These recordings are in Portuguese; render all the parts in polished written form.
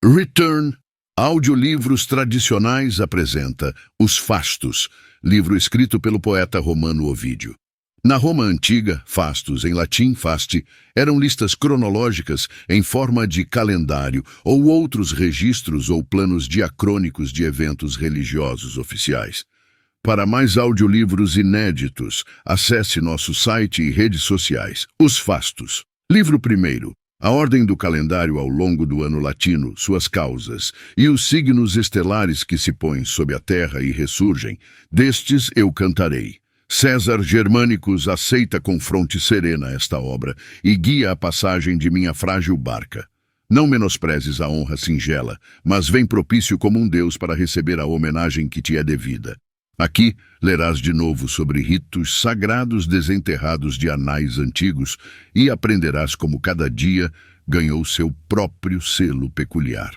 Return, Audiolivros Tradicionais apresenta Os Fastos, livro escrito pelo poeta romano Ovídio. Na Roma antiga, fastos, em latim faste, eram listas cronológicas em forma de calendário ou outros registros ou planos diacrônicos de eventos religiosos oficiais. Para mais audiolivros inéditos, acesse nosso site e redes sociais. Os Fastos. Livro 1. A ordem do calendário ao longo do ano latino, suas causas, e os signos estelares que se põem sob a terra e ressurgem, destes eu cantarei. César Germânicos aceita com fronte serena esta obra e guia a passagem de minha frágil barca. Não menosprezes a honra singela, mas vem propício como um deus para receber a homenagem que te é devida. Aqui lerás de novo sobre ritos sagrados desenterrados de anais antigos e aprenderás como cada dia ganhou seu próprio selo peculiar.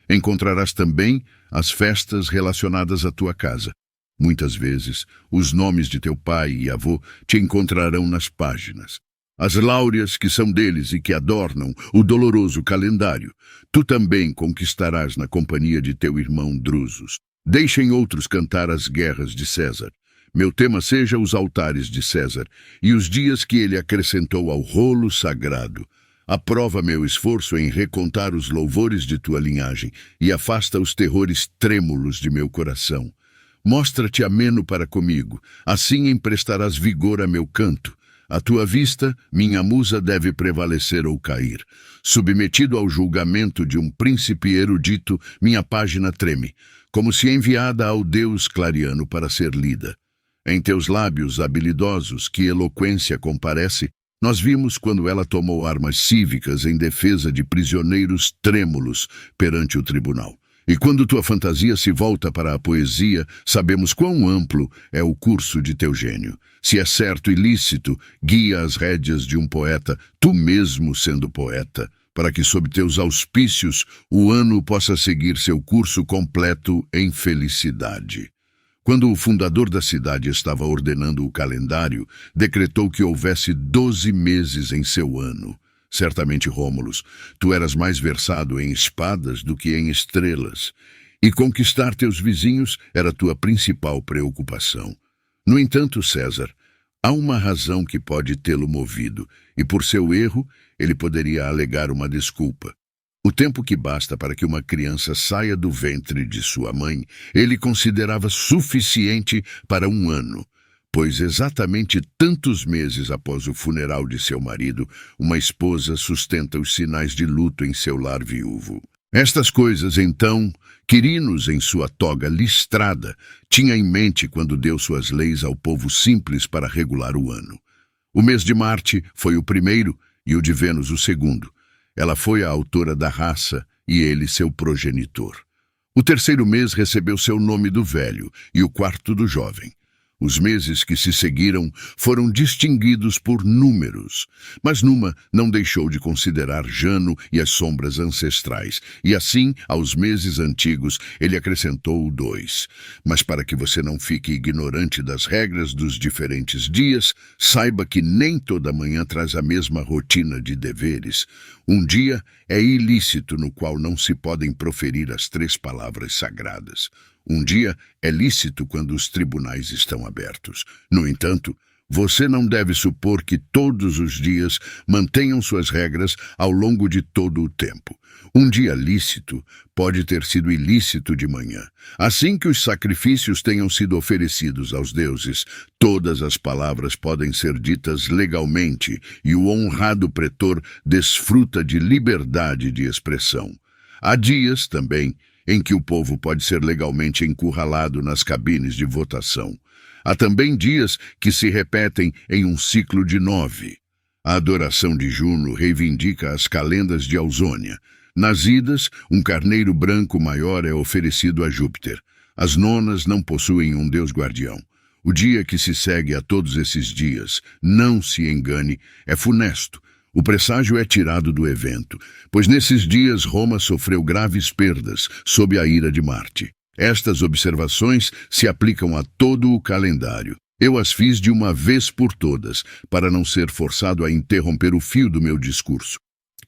Encontrarás também as festas relacionadas à tua casa. Muitas vezes, os nomes de teu pai e avô te encontrarão nas páginas. As láureas que são deles e que adornam o doloroso calendário, tu também conquistarás na companhia de teu irmão Drusus. Deixem outros cantar as guerras de César. Meu tema seja os altares de César e os dias que ele acrescentou ao rolo sagrado. Aprova meu esforço em recontar os louvores de tua linhagem e afasta os terrores trêmulos de meu coração. Mostra-te ameno para comigo, assim emprestarás vigor a meu canto. À tua vista, minha musa deve prevalecer ou cair. Submetido ao julgamento de um príncipe erudito, minha página treme, como se enviada ao Deus clariano para ser lida. Em teus lábios habilidosos, que eloquência comparece, nós vimos quando ela tomou armas cívicas em defesa de prisioneiros trêmulos perante o tribunal. E quando tua fantasia se volta para a poesia, sabemos quão amplo é o curso de teu gênio. Se é certo e lícito, guia as rédeas de um poeta, tu mesmo sendo poeta, para que sob teus auspícios o ano possa seguir seu curso completo em felicidade. Quando o fundador da cidade estava ordenando o calendário, decretou que houvesse 12 meses em seu ano. Certamente, Rômulus, tu eras mais versado em espadas do que em estrelas, e conquistar teus vizinhos era tua principal preocupação. No entanto, César, há uma razão que pode tê-lo movido, e por seu erro, ele poderia alegar uma desculpa. O tempo que basta para que uma criança saia do ventre de sua mãe, ele considerava suficiente para um ano. Pois exatamente tantos meses após o funeral de seu marido, uma esposa sustenta os sinais de luto em seu lar viúvo. Estas coisas, então, Quirinos, em sua toga listrada, tinha em mente quando deu suas leis ao povo simples para regular o ano. O mês de Marte foi o primeiro e o de Vênus o segundo. Ela foi a autora da raça e ele seu progenitor. O terceiro mês recebeu seu nome do velho e o quarto do jovem. Os meses que se seguiram foram distinguidos por números, mas Numa não deixou de considerar Jano e as sombras ancestrais, e assim, aos meses antigos, ele acrescentou o 2. Mas para que você não fique ignorante das regras dos diferentes dias, saiba que nem toda manhã traz a mesma rotina de deveres. Um dia é ilícito no qual não se podem proferir as 3 palavras sagradas. Um dia é lícito quando os tribunais estão abertos. No entanto, você não deve supor que todos os dias mantenham suas regras ao longo de todo o tempo. Um dia lícito pode ter sido ilícito de manhã. Assim que os sacrifícios tenham sido oferecidos aos deuses, todas as palavras podem ser ditas legalmente e o honrado pretor desfruta de liberdade de expressão. Há dias, também, em que o povo pode ser legalmente encurralado nas cabines de votação. Há também dias que se repetem em um ciclo de 9. A adoração de Juno reivindica as calendas de Ausônia. Nas idas, um carneiro branco maior é oferecido a Júpiter. As nonas não possuem um deus guardião. O dia que se segue a todos esses dias, não se engane, é funesto. O presságio é tirado do evento, pois nesses dias Roma sofreu graves perdas sob a ira de Marte. Estas observações se aplicam a todo o calendário. Eu as fiz de uma vez por todas, para não ser forçado a interromper o fio do meu discurso.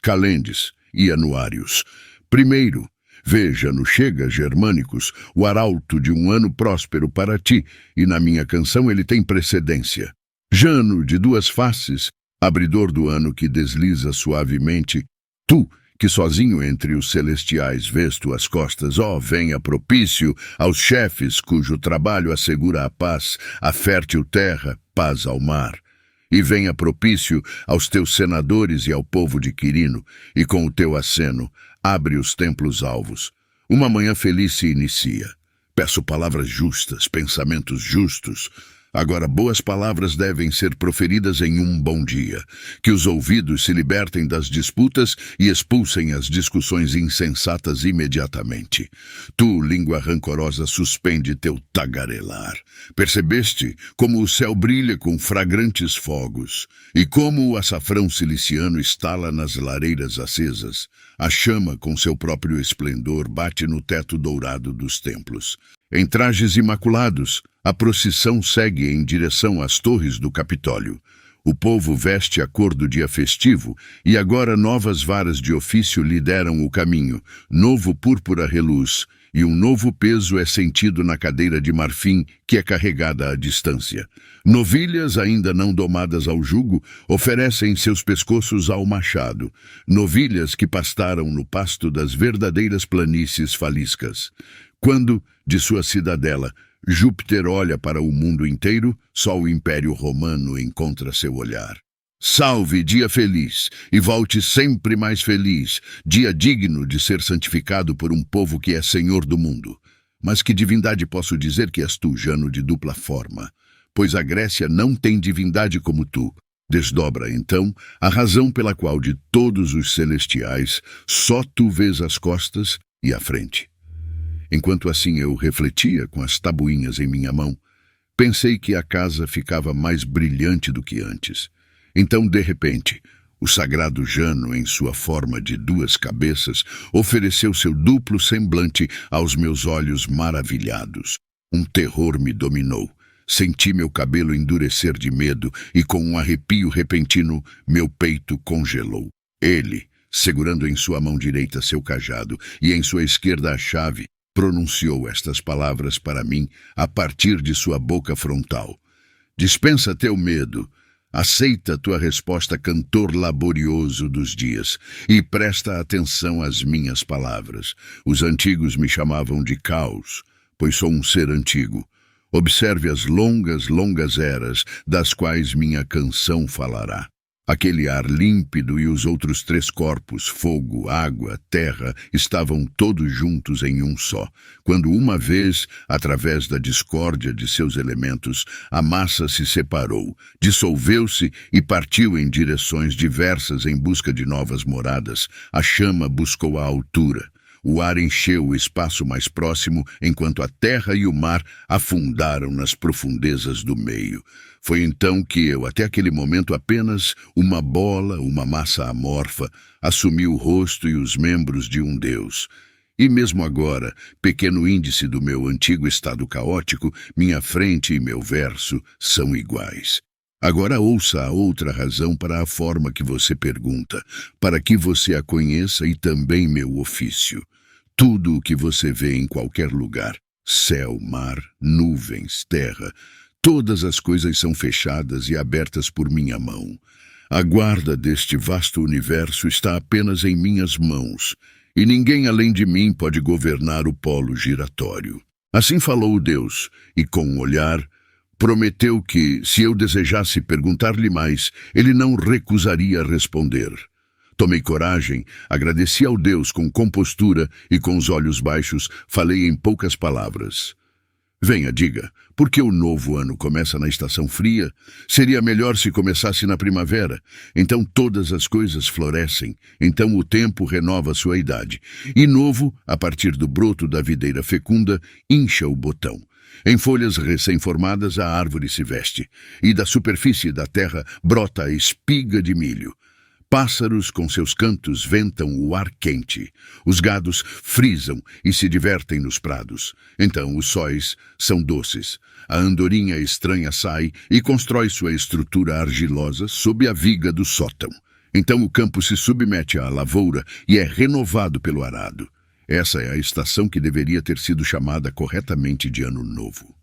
Calendes e anuários. Primeiro, Veja, no Chega, Germânicos, o arauto de um ano próspero para ti, e na minha canção ele tem precedência. Jano de duas faces, abridor do ano que desliza suavemente, tu, que sozinho entre os celestiais vês tuas costas, ó, venha propício aos chefes cujo trabalho assegura a paz, a fértil terra, paz ao mar. E venha propício aos teus senadores e ao povo de Quirino, e com o teu aceno, abre os templos alvos. Uma manhã feliz se inicia. Peço palavras justas, pensamentos justos. Agora, boas palavras devem ser proferidas em um bom dia. Que os ouvidos se libertem das disputas e expulsem as discussões insensatas imediatamente. Tu, língua rancorosa, suspende teu tagarelar. Percebeste como o céu brilha com fragrantes fogos e como o açafrão ciliciano estala nas lareiras acesas? A chama, com seu próprio esplendor, bate no teto dourado dos templos. Em trajes imaculados, a procissão segue em direção às torres do Capitólio. O povo veste a cor do dia festivo e agora novas varas de ofício lideram o caminho. Novo púrpura reluz e um novo peso é sentido na cadeira de marfim que é carregada à distância. Novilhas ainda não domadas ao jugo oferecem seus pescoços ao machado. Novilhas que pastaram no pasto das verdadeiras planícies faliscas. Quando, de sua cidadela, Júpiter olha para o mundo inteiro, só o Império Romano encontra seu olhar. Salve, dia feliz, e volte sempre mais feliz, dia digno de ser santificado por um povo que é senhor do mundo. Mas que divindade posso dizer que és tu, Jano de dupla forma? Pois a Grécia não tem divindade como tu. Desdobra, então, a razão pela qual de todos os celestiais só tu vês as costas e a frente. Enquanto assim eu refletia com as tabuinhas em minha mão, pensei que a casa ficava mais brilhante do que antes. Então, de repente, o sagrado Jano, em sua forma de duas cabeças, ofereceu seu duplo semblante aos meus olhos maravilhados. Um terror me dominou. Senti meu cabelo endurecer de medo e, com um arrepio repentino, meu peito congelou. Ele, segurando em sua mão direita seu cajado e em sua esquerda a chave, pronunciou estas palavras para mim a partir de sua boca frontal. Dispensa teu medo, aceita tua resposta, cantor laborioso dos dias, e presta atenção às minhas palavras. Os antigos me chamavam de caos, pois sou um ser antigo. Observe as longas eras das quais minha canção falará. Aquele ar límpido e os outros três corpos, fogo, água, terra, estavam todos juntos em um só, quando uma vez, através da discórdia de seus elementos, a massa se separou, dissolveu-se e partiu em direções diversas em busca de novas moradas. A chama buscou a altura. O ar encheu o espaço mais próximo, enquanto a terra e o mar afundaram nas profundezas do meio. Foi então que eu, até aquele momento apenas uma bola, uma massa amorfa, assumi o rosto e os membros de um deus. E mesmo agora, pequeno índice do meu antigo estado caótico, minha frente e meu verso são iguais. Agora ouça a outra razão para a forma que você pergunta, para que você a conheça e também meu ofício. Tudo o que você vê em qualquer lugar, céu, mar, nuvens, terra, todas as coisas são fechadas e abertas por minha mão. A guarda deste vasto universo está apenas em minhas mãos, e ninguém além de mim pode governar o polo giratório. Assim falou o Deus, e com um olhar, prometeu que, se eu desejasse perguntar-lhe mais, ele não recusaria responder. Tomei coragem, agradeci ao Deus com compostura e com os olhos baixos, falei em poucas palavras. Venha, diga, por que o novo ano começa na estação fria? Seria melhor se começasse na primavera. Então todas as coisas florescem, então o tempo renova sua idade. E novo, a partir do broto da videira fecunda, incha o botão. Em folhas recém-formadas a árvore se veste, e da superfície da terra brota a espiga de milho. Pássaros com seus cantos ventam o ar quente. Os gados frisam e se divertem nos prados. Então os sóis são doces. A andorinha estranha sai e constrói sua estrutura argilosa sob a viga do sótão. Então o campo se submete à lavoura e é renovado pelo arado. Essa é a estação que deveria ter sido chamada corretamente de Ano Novo.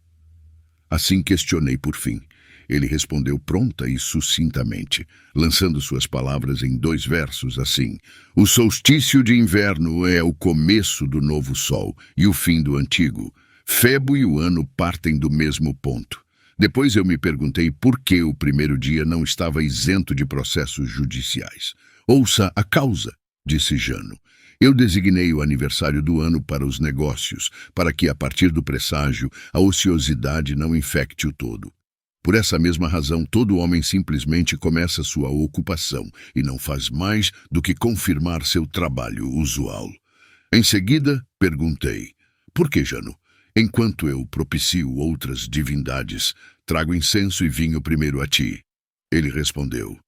Assim questionei por fim. Ele respondeu pronta e sucintamente, lançando suas palavras em 2 versos assim: o solstício de inverno é o começo do novo sol e o fim do antigo. Febo e o ano partem do mesmo ponto. Depois eu me perguntei por que o primeiro dia não estava isento de processos judiciais. Ouça a causa, disse Jano. Eu designei o aniversário do ano para os negócios, para que, a partir do presságio, a ociosidade não infecte o todo. Por essa mesma razão, todo homem simplesmente começa sua ocupação e não faz mais do que confirmar seu trabalho usual. Em seguida, perguntei: por que, Jano? Enquanto eu propicio outras divindades, trago incenso e vinho primeiro a ti. Ele respondeu: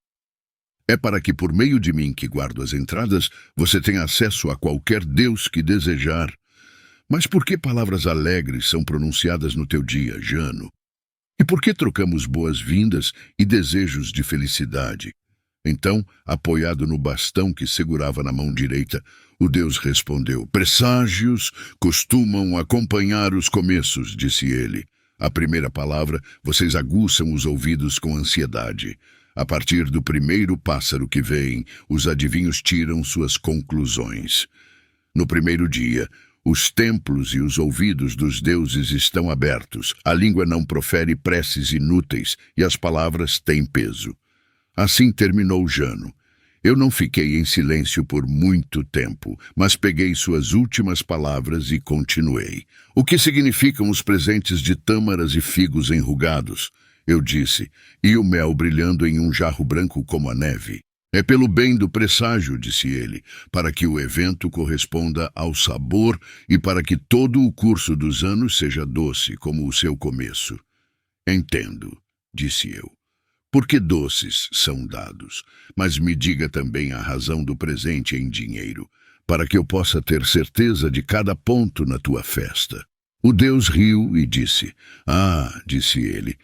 é para que por meio de mim, que guardo as entradas, você tenha acesso a qualquer Deus que desejar. Mas por que palavras alegres são pronunciadas no teu dia, Jano? E por que trocamos boas-vindas e desejos de felicidade? Então, apoiado no bastão que segurava na mão direita, o Deus respondeu: presságios costumam acompanhar os começos, disse ele. A primeira palavra, vocês aguçam os ouvidos com ansiedade. A partir do primeiro pássaro que vem, os adivinhos tiram suas conclusões. No primeiro dia, os templos e os ouvidos dos deuses estão abertos, a língua não profere preces inúteis e as palavras têm peso. Assim terminou Jano. Eu não fiquei em silêncio por muito tempo, mas peguei suas últimas palavras e continuei. O que significam os presentes de tâmaras e figos enrugados? Eu disse, e o mel brilhando em um jarro branco como a neve. É pelo bem do presságio, disse ele, para que o evento corresponda ao sabor e para que todo o curso dos anos seja doce como o seu começo. Entendo, disse eu. Porque doces são dados, mas me diga também a razão do presente em dinheiro, para que eu possa ter certeza de cada ponto na tua festa. O Deus riu e disse, disse ele,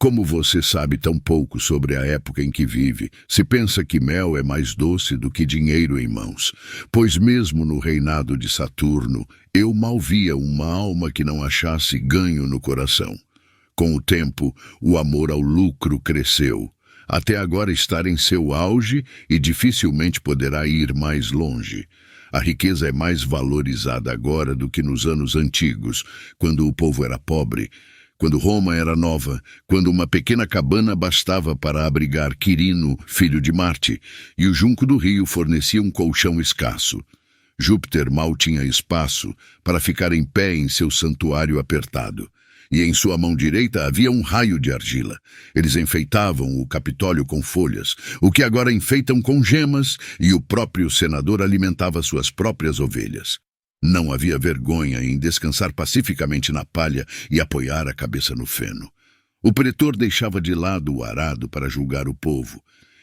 como você sabe tão pouco sobre a época em que vive, se pensa que mel é mais doce do que dinheiro em mãos, pois mesmo no reinado de Saturno, eu mal via uma alma que não achasse ganho no coração. Com o tempo, o amor ao lucro cresceu, até agora estar em seu auge e dificilmente poderá ir mais longe. A riqueza é mais valorizada agora do que nos anos antigos, quando o povo era pobre, quando Roma era nova, quando uma pequena cabana bastava para abrigar Quirino, filho de Marte, e o junco do rio fornecia um colchão escasso. Júpiter mal tinha espaço para ficar em pé em seu santuário apertado. E em sua mão direita havia um raio de argila. Eles enfeitavam o Capitólio com folhas, o que agora enfeitam com gemas, e o próprio senador alimentava suas próprias ovelhas. Não havia vergonha em descansar pacificamente na palha e apoiar a cabeça no feno. O pretor deixava de lado o arado para julgar o povo,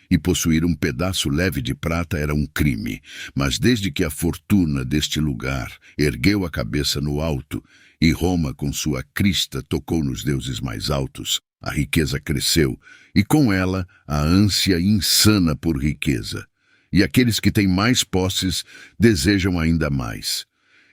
e possuir um pedaço leve de prata era um crime, mas desde que a fortuna deste lugar ergueu a cabeça no alto e Roma com sua crista tocou nos deuses mais altos, a riqueza cresceu, e com ela a ânsia insana por riqueza. E aqueles que têm mais posses desejam ainda mais.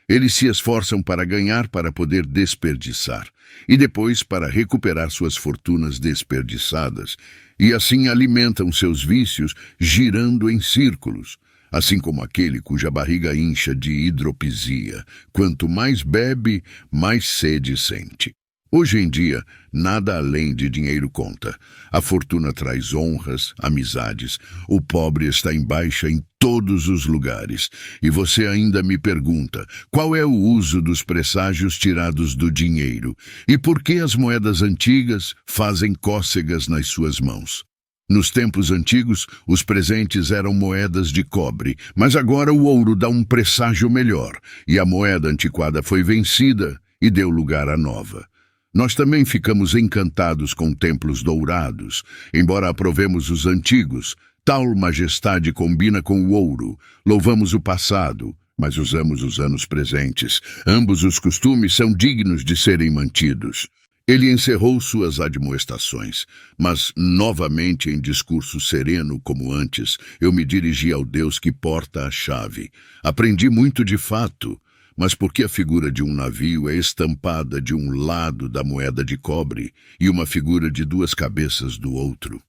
Eles se esforçam para ganhar para poder desperdiçar, e depois para recuperar suas fortunas desperdiçadas, e assim alimentam seus vícios girando em círculos, assim como aquele cuja barriga incha de hidropisia. Quanto mais bebe, mais sede sente. Hoje em dia, nada além de dinheiro conta. A fortuna traz honras, amizades. O pobre está em baixa em todos os lugares. E você ainda me pergunta, qual é o uso dos presságios tirados do dinheiro? E por que as moedas antigas fazem cócegas nas suas mãos? Nos tempos antigos, os presentes eram moedas de cobre, mas agora o ouro dá um presságio melhor, e a moeda antiquada foi vencida e deu lugar à nova. Nós também ficamos encantados com templos dourados, embora aprovemos os antigos. Tal majestade combina com o ouro. Louvamos o passado, mas usamos os anos presentes. Ambos os costumes são dignos de serem mantidos. Ele encerrou suas admoestações, mas, novamente em discurso sereno como antes, eu me dirigi ao Deus que porta a chave. Aprendi muito de fato. mas porque a figura de um navio é estampada de um lado da moeda de cobre e uma figura de duas cabeças do outro.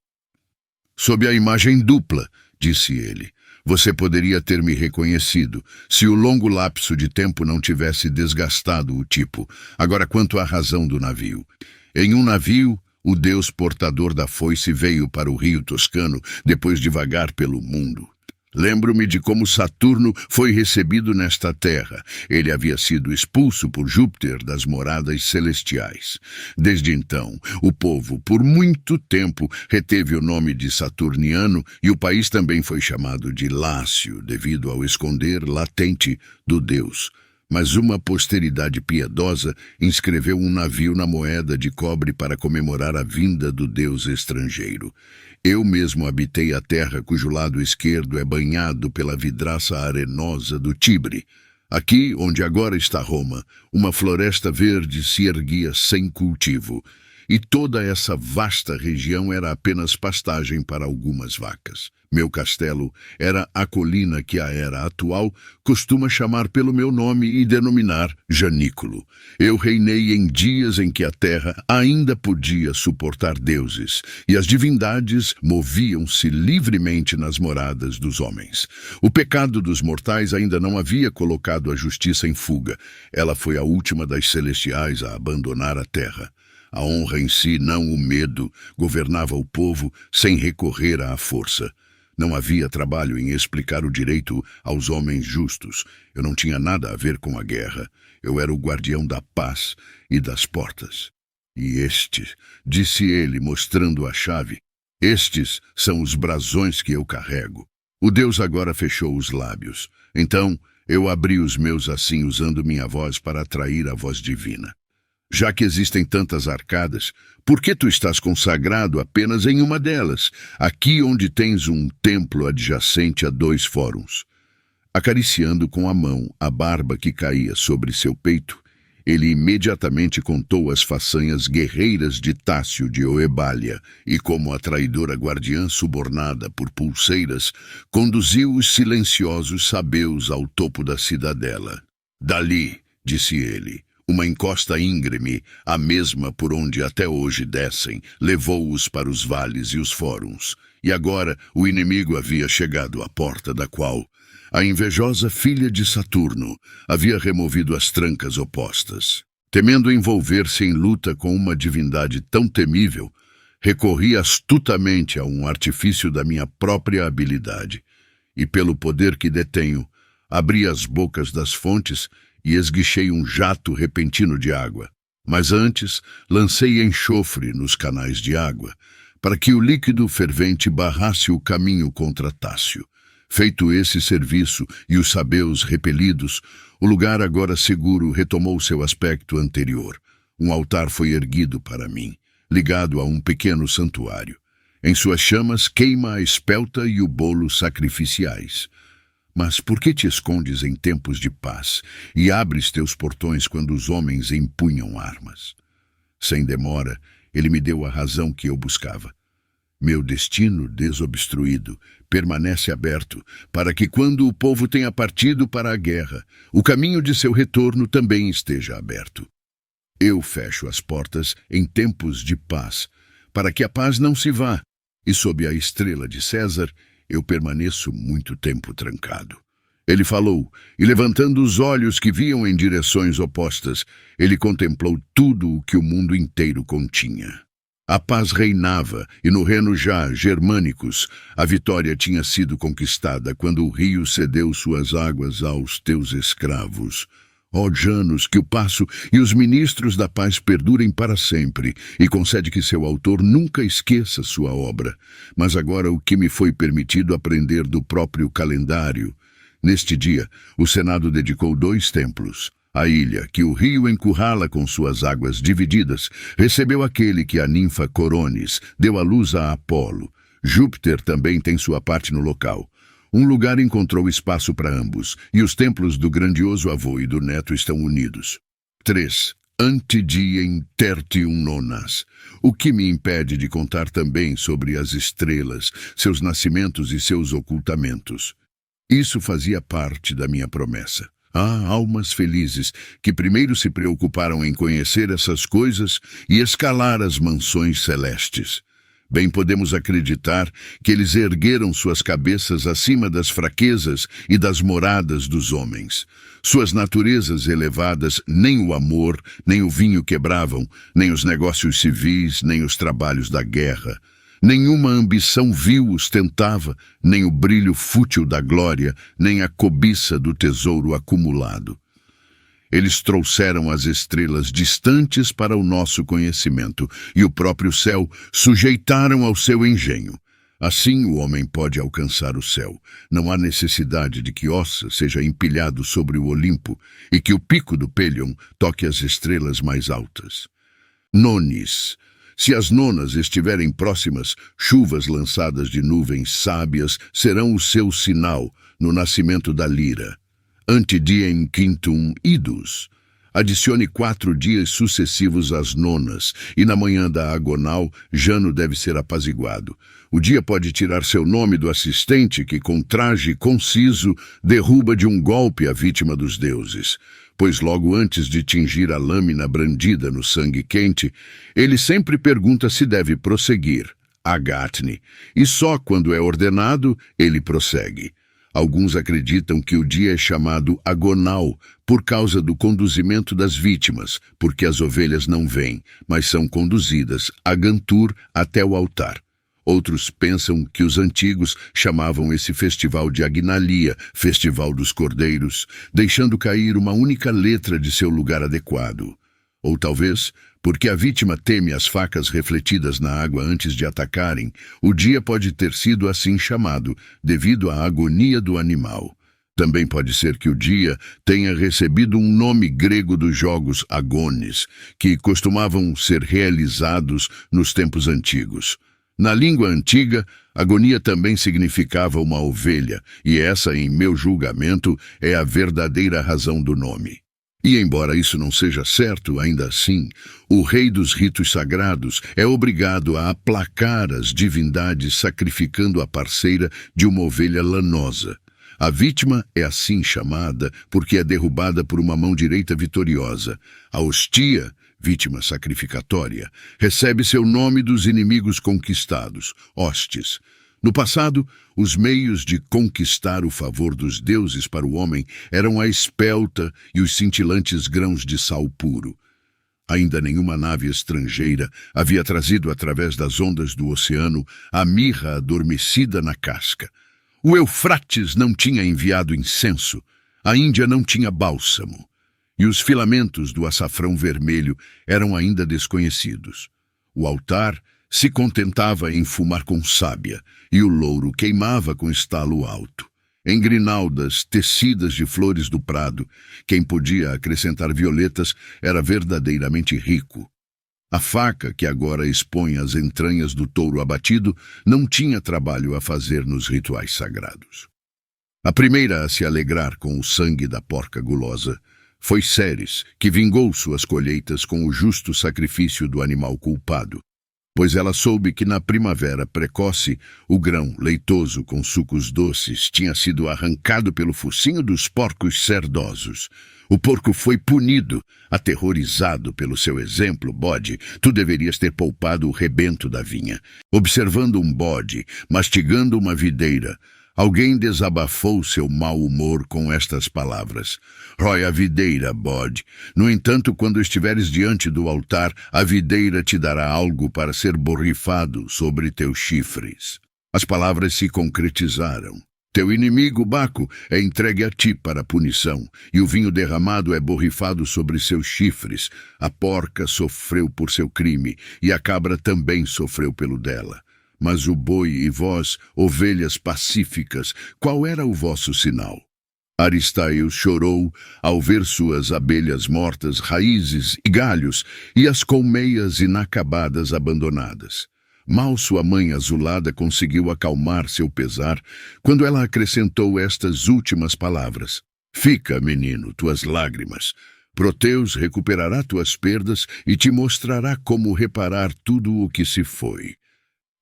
Sob a imagem dupla, disse ele, você poderia ter me reconhecido, se o longo lapso de tempo não tivesse desgastado o tipo. Agora, quanto à razão do navio. Em um navio, o deus portador da foice veio para o rio Toscano, depois de vagar pelo mundo. Lembro-me de como Saturno foi recebido nesta terra. Ele havia sido expulso por Júpiter das moradas celestiais. Desde então, o povo, por muito tempo, reteve o nome de Saturniano e o país também foi chamado de Lácio, devido ao esconder latente do deus. Mas uma posteridade piedosa inscreveu um navio na moeda de cobre para comemorar a vinda do deus estrangeiro. Eu mesmo habitei a terra cujo lado esquerdo é banhado pela vidraça arenosa do Tibre. Aqui, onde agora está Roma, uma floresta verde se erguia sem cultivo, e toda essa vasta região era apenas pastagem para algumas vacas. Meu castelo era a colina que a era atual costuma chamar pelo meu nome e denominar Janículo. Eu reinei em dias em que a terra ainda podia suportar deuses, e as divindades moviam-se livremente nas moradas dos homens. O pecado dos mortais ainda não havia colocado a justiça em fuga. Ela foi a última das celestiais a abandonar a terra. A honra em si, não o medo, governava o povo sem recorrer à força. Não havia trabalho em explicar o direito aos homens justos. Eu não tinha nada a ver com a guerra. Eu era o guardião da paz e das portas. E disse ele, mostrando a chave, estes são os brasões que eu carrego. O Deus agora fechou os lábios. Então, eu abri os meus assim, usando minha voz para atrair a voz divina. Já que existem tantas arcadas, por que tu estás consagrado apenas em uma delas, aqui onde tens um templo adjacente a 2 fóruns? Acariciando com a mão a barba que caía sobre seu peito, ele imediatamente contou as façanhas guerreiras de Tácio de Oebália e como a traidora guardiã subornada por pulseiras conduziu os silenciosos sabeus ao topo da cidadela. Dali, disse ele, uma encosta íngreme, a mesma por onde até hoje descem, levou-os para os vales e os fóruns. E agora o inimigo havia chegado à porta da qual a invejosa filha de Saturno havia removido as trancas opostas. Temendo envolver-se em luta com uma divindade tão temível, recorri astutamente a um artifício da minha própria habilidade. E pelo poder que detenho, abri as bocas das fontes e esguichei um jato repentino de água. Mas antes, lancei enxofre nos canais de água, para que o líquido fervente barrasse o caminho contra Tácio. Feito esse serviço e os sabeus repelidos, o lugar agora seguro retomou seu aspecto anterior. Um altar foi erguido para mim, ligado a um pequeno santuário. Em suas chamas queima a espelta e o bolo sacrificiais. Mas por que te escondes em tempos de paz e abres teus portões quando os homens empunham armas? Sem demora, ele me deu a razão que eu buscava. Meu destino desobstruído permanece aberto para que quando o povo tenha partido para a guerra, o caminho de seu retorno também esteja aberto. Eu fecho as portas em tempos de paz, para que a paz não se vá, e sob a estrela de César, eu permaneço muito tempo trancado. Ele falou, e levantando os olhos que viam em direções opostas, ele contemplou tudo o que o mundo inteiro continha. A paz reinava, e no reino já germânicos, a vitória tinha sido conquistada quando o rio cedeu suas águas aos teus escravos. Ó Janos, que o paço e os ministros da paz perdurem para sempre, e concede que seu autor nunca esqueça sua obra. Mas agora o que me foi permitido aprender do próprio calendário. Neste dia, o Senado dedicou 2 templos. A ilha, que o rio encurrala com suas águas divididas, recebeu aquele que a ninfa Coronis deu à luz a Apolo. Júpiter também tem sua parte no local. Um lugar encontrou espaço para ambos, e os templos do grandioso avô e do neto estão unidos. 3. Antidiem tertium nonas. O que me impede de contar também sobre as estrelas, seus nascimentos e seus ocultamentos. Isso fazia parte da minha promessa. Há almas felizes que primeiro se preocuparam em conhecer essas coisas e escalar as mansões celestes. Bem podemos acreditar que eles ergueram suas cabeças acima das fraquezas e das moradas dos homens. Suas naturezas elevadas nem o amor, nem o vinho quebravam, nem os negócios civis, nem os trabalhos da guerra. Nenhuma ambição vil os tentava, nem o brilho fútil da glória, nem a cobiça do tesouro acumulado. Eles trouxeram as estrelas distantes para o nosso conhecimento, e o próprio céu sujeitaram ao seu engenho. Assim o homem pode alcançar o céu. Não há necessidade de que Ossa seja empilhado sobre o Olimpo e que o pico do Pelion toque as estrelas mais altas. Nones. Se as nonas estiverem próximas, chuvas lançadas de nuvens sábias serão o seu sinal no nascimento da lira. Ante diem quintum idus. Adicione 4 dias sucessivos às nonas, e na manhã da agonal, Jano deve ser apaziguado. O dia pode tirar seu nome do assistente que, com traje conciso, derruba de um golpe a vítima dos deuses. Pois logo antes de tingir a lâmina brandida no sangue quente, ele sempre pergunta se deve prosseguir, agatne, e só quando é ordenado, ele prossegue. Alguns acreditam que o dia é chamado agonal por causa do conduzimento das vítimas, porque as ovelhas não vêm, mas são conduzidas, agantur, até o altar. Outros pensam que os antigos chamavam esse festival de Agnalia, Festival dos Cordeiros, deixando cair uma única letra de seu lugar adequado. Ou talvez, porque a vítima teme as facas refletidas na água antes de atacarem, o dia pode ter sido assim chamado, devido à agonia do animal. Também pode ser que o dia tenha recebido um nome grego dos jogos agones, que costumavam ser realizados nos tempos antigos. Na língua antiga, agonia também significava uma ovelha, e essa, em meu julgamento, é a verdadeira razão do nome. E embora isso não seja certo, ainda assim, o rei dos ritos sagrados é obrigado a aplacar as divindades sacrificando a parceira de uma ovelha lanosa. A vítima é assim chamada porque é derrubada por uma mão direita vitoriosa. A hostia, vítima sacrificatória, recebe seu nome dos inimigos conquistados, hostes. No passado, os meios de conquistar o favor dos deuses para o homem eram a espelta e os cintilantes grãos de sal puro. Ainda nenhuma nave estrangeira havia trazido através das ondas do oceano a mirra adormecida na casca. O Eufrates não tinha enviado incenso, a Índia não tinha bálsamo, e os filamentos do açafrão vermelho eram ainda desconhecidos. O altar se contentava em fumar com sábia, e o louro queimava com estalo alto. Em grinaldas tecidas de flores do prado, quem podia acrescentar violetas era verdadeiramente rico. A faca que agora expõe as entranhas do touro abatido não tinha trabalho a fazer nos rituais sagrados. A primeira a se alegrar com o sangue da porca gulosa foi Ceres, que vingou suas colheitas com o justo sacrifício do animal culpado, pois ela soube que na primavera precoce o grão leitoso com sucos doces tinha sido arrancado pelo focinho dos porcos cerdosos. O porco foi punido, aterrorizado pelo seu exemplo, bode, tu deverias ter poupado o rebento da vinha. Observando um bode, mastigando uma videira, alguém desabafou seu mau humor com estas palavras: rói a videira, bode. No entanto, quando estiveres diante do altar, a videira te dará algo para ser borrifado sobre teus chifres. As palavras se concretizaram. Teu inimigo, Baco, é entregue a ti para punição, e o vinho derramado é borrifado sobre seus chifres. A porca sofreu por seu crime, e a cabra também sofreu pelo dela. Mas o boi e vós, ovelhas pacíficas, qual era o vosso sinal? Aristaio chorou ao ver suas abelhas mortas, raízes e galhos, e as colmeias inacabadas abandonadas. Mal sua mãe azulada conseguiu acalmar seu pesar, quando ela acrescentou estas últimas palavras: fica, menino, tuas lágrimas. Proteus recuperará tuas perdas e te mostrará como reparar tudo o que se foi.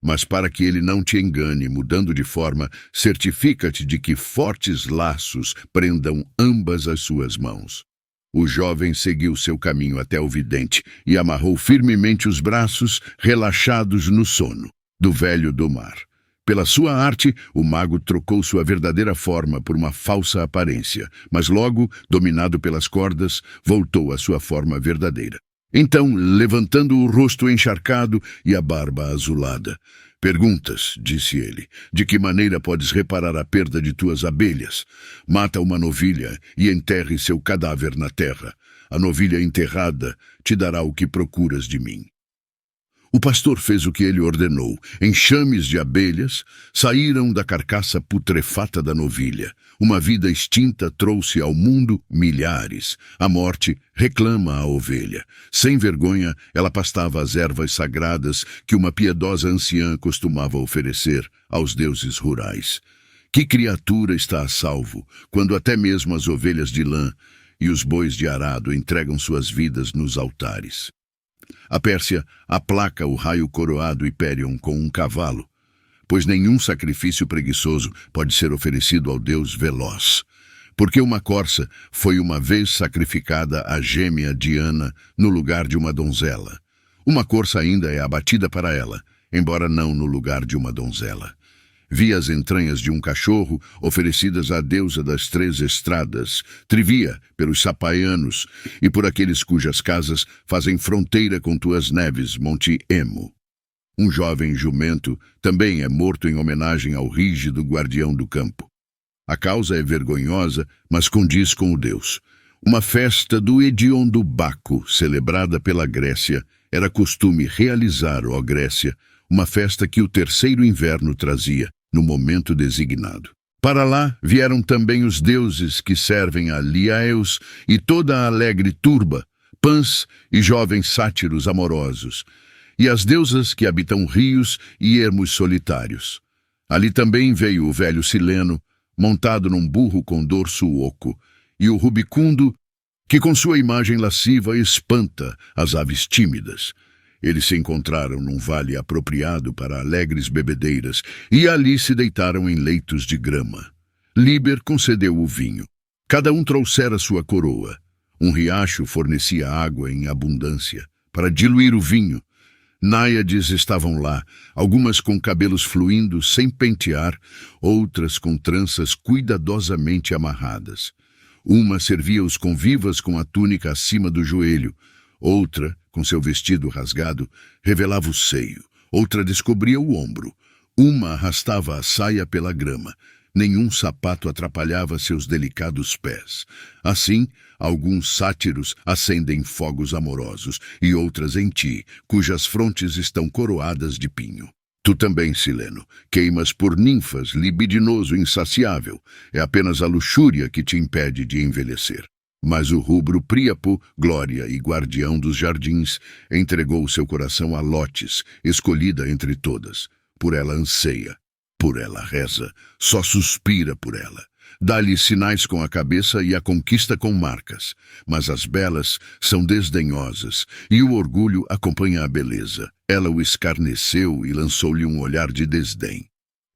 Mas para que ele não te engane, mudando de forma, certifica-te de que fortes laços prendam ambas as suas mãos. O jovem seguiu seu caminho até o vidente e amarrou firmemente os braços, relaxados no sono, do velho do mar. Pela sua arte, o mago trocou sua verdadeira forma por uma falsa aparência, mas logo, dominado pelas cordas, voltou à sua forma verdadeira. Então, levantando o rosto encharcado e a barba azulada, perguntas, disse ele, de que maneira podes reparar a perda de tuas abelhas? Mata uma novilha e enterre seu cadáver na terra. A novilha enterrada te dará o que procuras de mim. O pastor fez o que ele ordenou. Enxames de abelhas saíram da carcaça putrefata da novilha. Uma vida extinta trouxe ao mundo milhares. A morte reclama a ovelha. Sem vergonha, ela pastava as ervas sagradas que uma piedosa anciã costumava oferecer aos deuses rurais. Que criatura está a salvo, quando até mesmo as ovelhas de lã e os bois de arado entregam suas vidas nos altares? A Pérsia aplaca o raio coroado Hiperion com um cavalo, pois nenhum sacrifício preguiçoso pode ser oferecido ao Deus veloz. Porque uma corça foi uma vez sacrificada à gêmea Diana no lugar de uma donzela. Uma corça ainda é abatida para ela, embora não no lugar de uma donzela. Vi as entranhas de um cachorro oferecidas à deusa das três estradas, Trivia, pelos sapaianos, e por aqueles cujas casas fazem fronteira com tuas neves, Monte Emo. Um jovem jumento também é morto em homenagem ao rígido guardião do campo. A causa é vergonhosa, mas condiz com o deus. Uma festa do hediondo Baco, celebrada pela Grécia, era costume realizar, ó Grécia, uma festa que o terceiro inverno trazia, no momento designado. Para lá vieram também os deuses que servem a Liaeus e toda a alegre turba, Pans e jovens sátiros amorosos, e as deusas que habitam rios e ermos solitários. Ali também veio o velho Sileno, montado num burro com dorso oco, e o rubicundo, que com sua imagem lasciva espanta as aves tímidas. Eles se encontraram num vale apropriado para alegres bebedeiras e ali se deitaram em leitos de grama. Liber concedeu o vinho. Cada um trouxera sua coroa. Um riacho fornecia água em abundância para diluir o vinho. Náiades estavam lá, algumas com cabelos fluindo sem pentear, outras com tranças cuidadosamente amarradas. Uma servia os convivas com a túnica acima do joelho, outra, com seu vestido rasgado, revelava o seio, outra descobria o ombro, uma arrastava a saia pela grama, nenhum sapato atrapalhava seus delicados pés. Assim, alguns sátiros acendem fogos amorosos, e outras em ti, cujas frontes estão coroadas de pinho. Tu também, Sileno, queimas por ninfas, libidinoso insaciável, é apenas a luxúria que te impede de envelhecer. Mas o rubro Príapo, glória e guardião dos jardins, entregou seu coração a Lotes, escolhida entre todas. Por ela anseia, por ela reza, só suspira por ela. Dá-lhe sinais com a cabeça e a conquista com marcas. Mas as belas são desdenhosas, e o orgulho acompanha a beleza. Ela o escarneceu e lançou-lhe um olhar de desdém.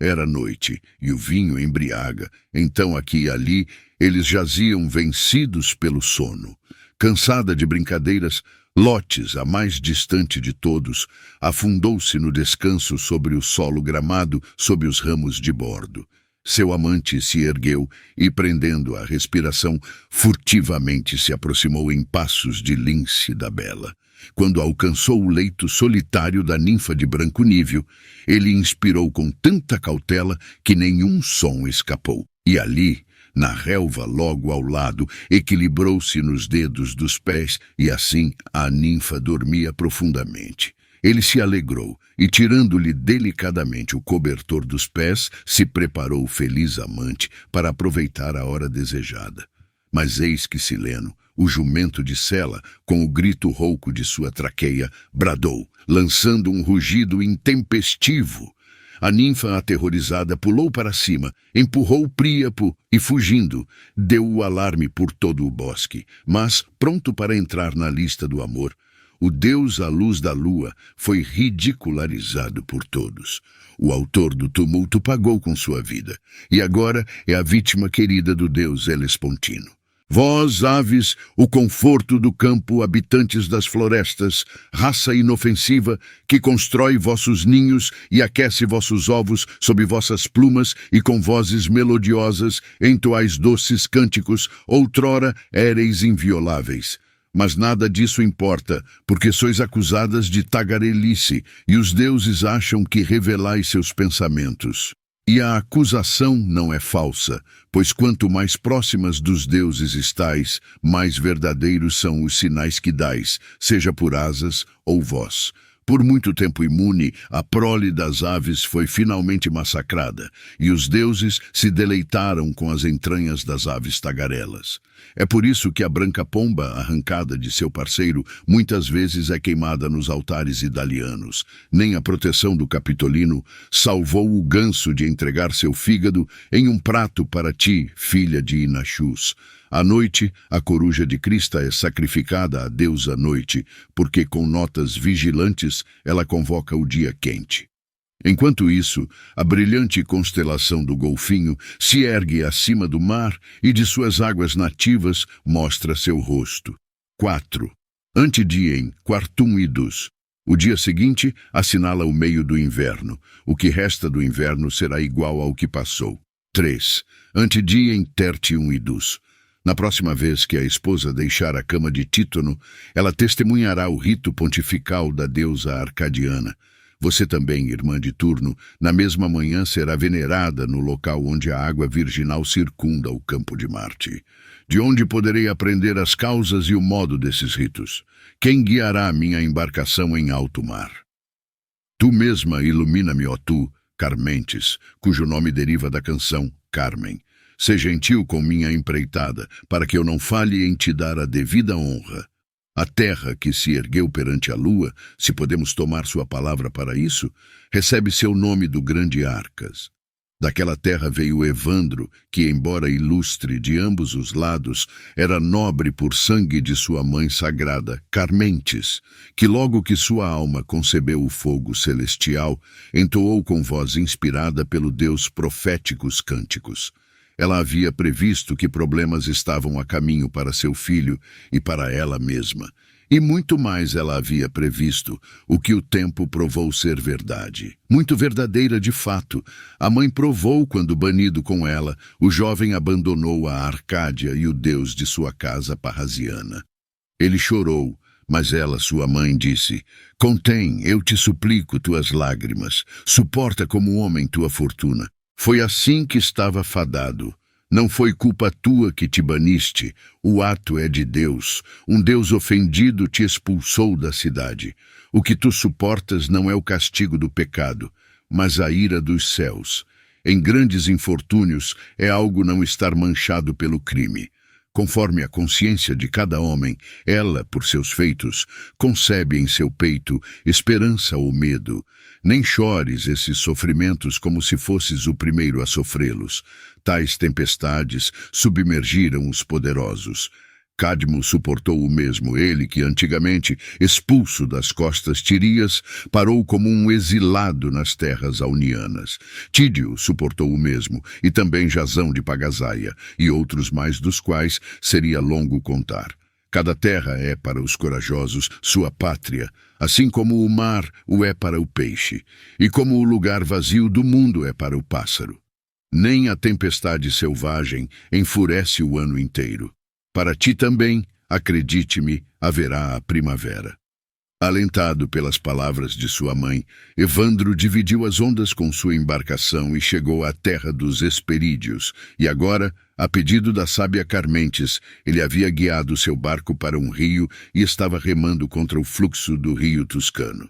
Era noite, e o vinho embriaga, então aqui e ali eles jaziam vencidos pelo sono. Cansada de brincadeiras, Lotes, a mais distante de todos, afundou-se no descanso sobre o solo gramado sob os ramos de bordo. Seu amante se ergueu e, prendendo a respiração, furtivamente se aproximou em passos de lince da bela. Quando alcançou o leito solitário da ninfa de branco nível, ele inspirou com tanta cautela que nenhum som escapou. E ali, na relva logo ao lado, equilibrou-se nos dedos dos pés e assim a ninfa dormia profundamente. Ele se alegrou e, tirando-lhe delicadamente o cobertor dos pés, se preparou feliz amante para aproveitar a hora desejada. Mas eis que Sileno, o jumento de Sela, com o grito rouco de sua traqueia, bradou, lançando um rugido intempestivo. A ninfa, aterrorizada, pulou para cima, empurrou Príapo e, fugindo, deu o alarme por todo o bosque. Mas, pronto para entrar na lista do amor, o Deus à luz da lua, foi ridicularizado por todos. O autor do tumulto pagou com sua vida, e agora é a vítima querida do Deus Helespontino. Vós, aves, o conforto do campo, habitantes das florestas, raça inofensiva, que constrói vossos ninhos e aquece vossos ovos sob vossas plumas e com vozes melodiosas entoais doces cânticos, outrora éreis invioláveis. Mas nada disso importa, porque sois acusadas de tagarelice, e os deuses acham que revelais seus pensamentos. E a acusação não é falsa, pois quanto mais próximas dos deuses estais, mais verdadeiros são os sinais que dais, seja por asas ou voz. Por muito tempo imune, a prole das aves foi finalmente massacrada, e os deuses se deleitaram com as entranhas das aves tagarelas. É por isso que a branca pomba, arrancada de seu parceiro, muitas vezes é queimada nos altares idalianos. Nem a proteção do Capitolino salvou o ganso de entregar seu fígado em um prato para ti, filha de Inaxus. À noite, a coruja de Crista é sacrificada à deusa noite, porque com notas vigilantes ela convoca o dia quente. Enquanto isso, a brilhante constelação do Golfinho se ergue acima do mar e de suas águas nativas mostra seu rosto. 4. Antediem, quartum idus. O dia seguinte assinala o meio do inverno. O que resta do inverno será igual ao que passou. 3. Antediem tertium idus. Na próxima vez que a esposa deixar a cama de Títono, ela testemunhará o rito pontifical da deusa arcadiana. Você também, irmã de Turno, na mesma manhã será venerada no local onde a água virginal circunda o campo de Marte. De onde poderei aprender as causas e o modo desses ritos? Quem guiará minha embarcação em alto mar? Tu mesma ilumina-me, ó tu, Carmentes, cujo nome deriva da canção Carmen. Sê gentil com minha empreitada, para que eu não falhe em te dar a devida honra. A terra que se ergueu perante a lua, se podemos tomar sua palavra para isso, recebe seu nome do grande Arcas. Daquela terra veio Evandro, que, embora ilustre de ambos os lados, era nobre por sangue de sua mãe sagrada, Carmentes, que logo que sua alma concebeu o fogo celestial, entoou com voz inspirada pelo Deus proféticos cânticos. Ela havia previsto que problemas estavam a caminho para seu filho e para ela mesma. E muito mais ela havia previsto, o que o tempo provou ser verdade. Muito verdadeira de fato. A mãe provou quando, banido com ela, o jovem abandonou a Arcádia e o deus de sua casa parrasiana. Ele chorou, mas ela, sua mãe, disse: "Contém, eu te suplico, tuas lágrimas. Suporta como homem tua fortuna. Foi assim que estava fadado. Não foi culpa tua que te baniste. O ato é de Deus. Um Deus ofendido te expulsou da cidade. O que tu suportas não é o castigo do pecado, mas a ira dos céus. Em grandes infortúnios é algo não estar manchado pelo crime. Conforme a consciência de cada homem, ela, por seus feitos, concebe em seu peito esperança ou medo. Nem chores esses sofrimentos como se fosses o primeiro a sofrê-los. Tais tempestades submergiram os poderosos. Cadmo suportou o mesmo, ele que antigamente, expulso das costas tirias, parou como um exilado nas terras aunianas. Tídio suportou o mesmo, e também Jazão de Pagasaia, e outros mais dos quais seria longo contar. Cada terra é para os corajosos sua pátria, assim como o mar o é para o peixe, e como o lugar vazio do mundo é para o pássaro. Nem a tempestade selvagem enfurece o ano inteiro. Para ti também, acredite-me, haverá a primavera. Alentado pelas palavras de sua mãe, Evandro dividiu as ondas com sua embarcação e chegou à terra dos Hesperídeos, e agora, a pedido da sábia Carmentes, ele havia guiado seu barco para um rio e estava remando contra o fluxo do rio Tuscano.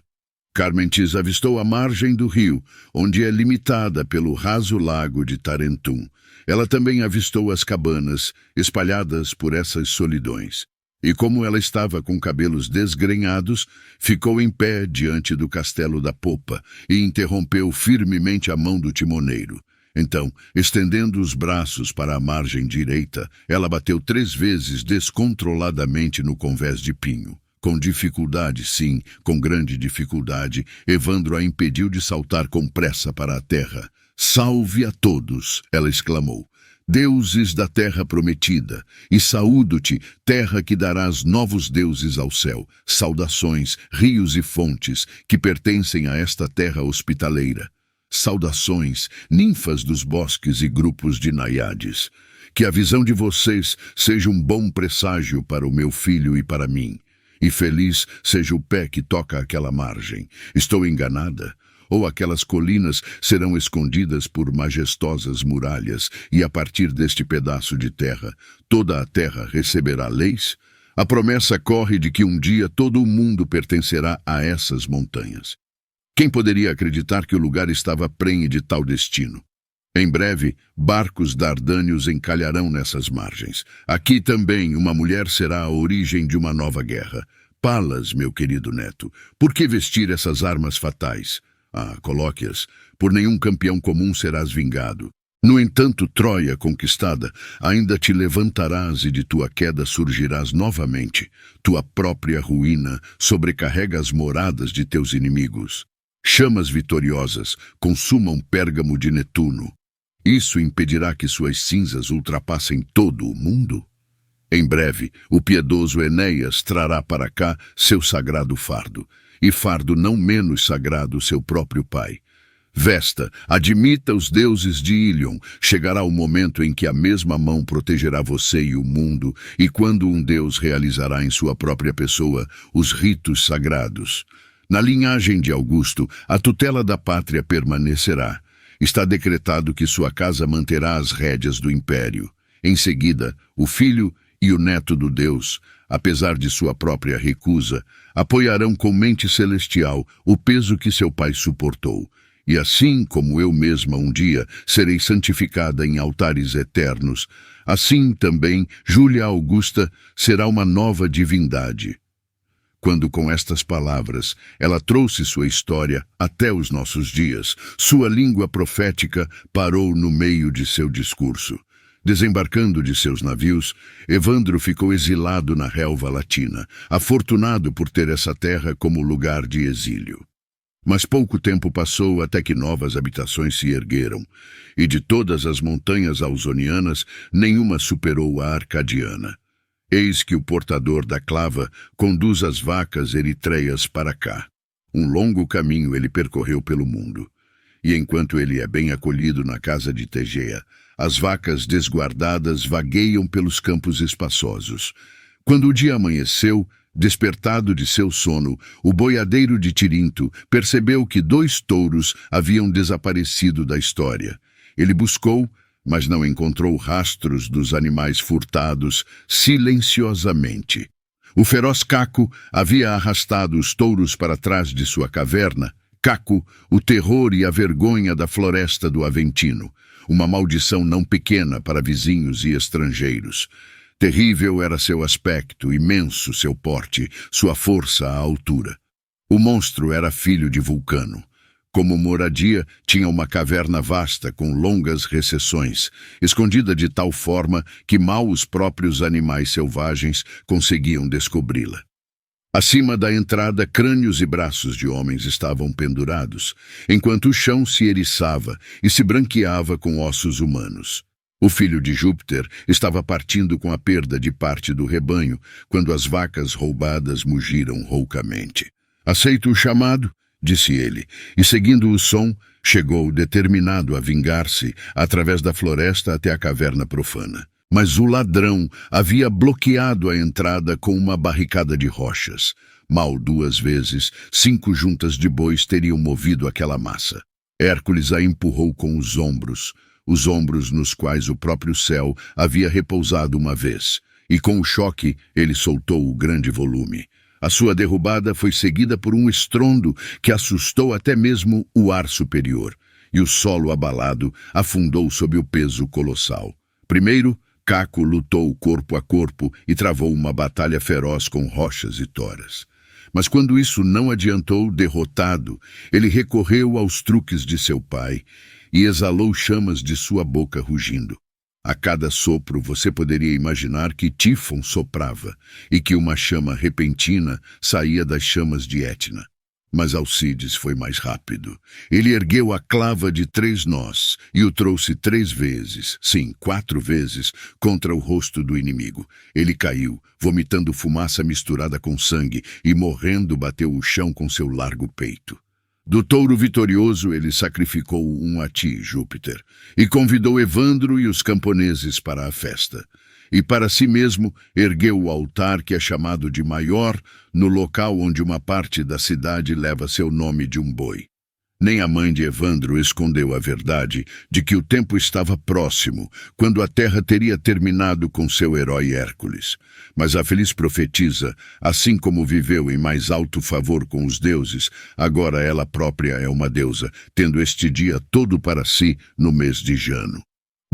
Carmentes avistou a margem do rio, onde é limitada pelo raso lago de Tarentum. Ela também avistou as cabanas, espalhadas por essas solidões. E como ela estava com cabelos desgrenhados, ficou em pé diante do castelo da popa e interrompeu firmemente a mão do timoneiro. Então, estendendo os braços para a margem direita, ela bateu 3 vezes descontroladamente no convés de pinho. Com dificuldade, sim, com grande dificuldade, Evandro a impediu de saltar com pressa para a terra. Salve a todos, ela exclamou. Deuses da terra prometida, e saúdo-te, terra que darás novos deuses ao céu, saudações, rios e fontes, que pertencem a esta terra hospitaleira. Saudações, ninfas dos bosques e grupos de naiades. Que a visão de vocês seja um bom presságio para o meu filho e para mim. E feliz seja o pé que toca aquela margem. Estou enganada? Ou aquelas colinas serão escondidas por majestosas muralhas, e a partir deste pedaço de terra, toda a terra receberá leis? A promessa corre de que um dia todo o mundo pertencerá a essas montanhas. Quem poderia acreditar que o lugar estava prenhe de tal destino? Em breve, barcos dardânios encalharão nessas margens. Aqui também uma mulher será a origem de uma nova guerra. Palas, meu querido neto, por que vestir essas armas fatais? Ah, coloque-as. Por nenhum campeão comum serás vingado. No entanto, Troia conquistada, ainda te levantarás e de tua queda surgirás novamente. Tua própria ruína sobrecarrega as moradas de teus inimigos. Chamas vitoriosas consumam Pérgamo de Netuno. Isso impedirá que suas cinzas ultrapassem todo o mundo? Em breve, o piedoso Enéas trará para cá seu sagrado fardo, e fardo não menos sagrado seu próprio pai. Vesta, admita os deuses de Ílion, chegará o momento em que a mesma mão protegerá você e o mundo, e quando um deus realizará em sua própria pessoa os ritos sagrados. Na linhagem de Augusto, a tutela da pátria permanecerá. Está decretado que sua casa manterá as rédeas do império. Em seguida, o filho e o neto do Deus, apesar de sua própria recusa, apoiarão com mente celestial o peso que seu pai suportou. E assim como eu mesma um dia serei santificada em altares eternos, assim também Júlia Augusta será uma nova divindade. Quando com estas palavras ela trouxe sua história até os nossos dias, sua língua profética parou no meio de seu discurso. Desembarcando de seus navios, Evandro ficou exilado na relva latina, afortunado por ter essa terra como lugar de exílio. Mas pouco tempo passou até que novas habitações se ergueram, e de todas as montanhas ausonianas, nenhuma superou a arcadiana. Eis que o portador da clava conduz as vacas eritreias para cá. Um longo caminho ele percorreu pelo mundo. E enquanto ele é bem acolhido na casa de Tegea, as vacas desguardadas vagueiam pelos campos espaçosos. Quando o dia amanheceu, despertado de seu sono, o boiadeiro de Tirinto percebeu que 2 touros haviam desaparecido da história. Ele buscou, mas não encontrou rastros dos animais furtados silenciosamente. O feroz Caco havia arrastado os touros para trás de sua caverna. Caco, o terror e a vergonha da floresta do Aventino, uma maldição não pequena para vizinhos e estrangeiros. Terrível era seu aspecto, imenso seu porte, sua força à altura. O monstro era filho de Vulcano. Como moradia, tinha uma caverna vasta com longas recessões, escondida de tal forma que mal os próprios animais selvagens conseguiam descobri-la. Acima da entrada, crânios e braços de homens estavam pendurados, enquanto o chão se eriçava e se branqueava com ossos humanos. O filho de Júpiter estava partindo com a perda de parte do rebanho, quando as vacas roubadas mugiram roucamente. «Aceito o chamado», disse ele, e seguindo o som, chegou determinado a vingar-se através da floresta até a caverna profana. Mas o ladrão havia bloqueado a entrada com uma barricada de rochas. Mal 2 vezes, 5 juntas de bois teriam movido aquela massa. Hércules a empurrou com os ombros nos quais o próprio céu havia repousado uma vez, e com o choque ele soltou o grande volume. A sua derrubada foi seguida por um estrondo que assustou até mesmo o ar superior, e o solo abalado afundou sob o peso colossal. Primeiro, Caco lutou corpo a corpo e travou uma batalha feroz com rochas e toras. Mas quando isso não adiantou, derrotado, ele recorreu aos truques de seu pai e exalou chamas de sua boca rugindo. A cada sopro você poderia imaginar que Tífon soprava e que uma chama repentina saía das chamas de Etna. Mas Alcides foi mais rápido. Ele ergueu a clava de 3 nós e o trouxe 3 vezes, sim, 4 vezes, contra o rosto do inimigo. Ele caiu, vomitando fumaça misturada com sangue, e morrendo bateu o chão com seu largo peito. Do touro vitorioso ele sacrificou um a ti, Júpiter, e convidou Evandro e os camponeses para a festa. E para si mesmo ergueu o altar que é chamado de maior, no local onde uma parte da cidade leva seu nome de um boi. Nem a mãe de Evandro escondeu a verdade de que o tempo estava próximo, quando a terra teria terminado com seu herói Hércules. Mas a feliz profetisa, assim como viveu em mais alto favor com os deuses, agora ela própria é uma deusa, tendo este dia todo para si no mês de Jano.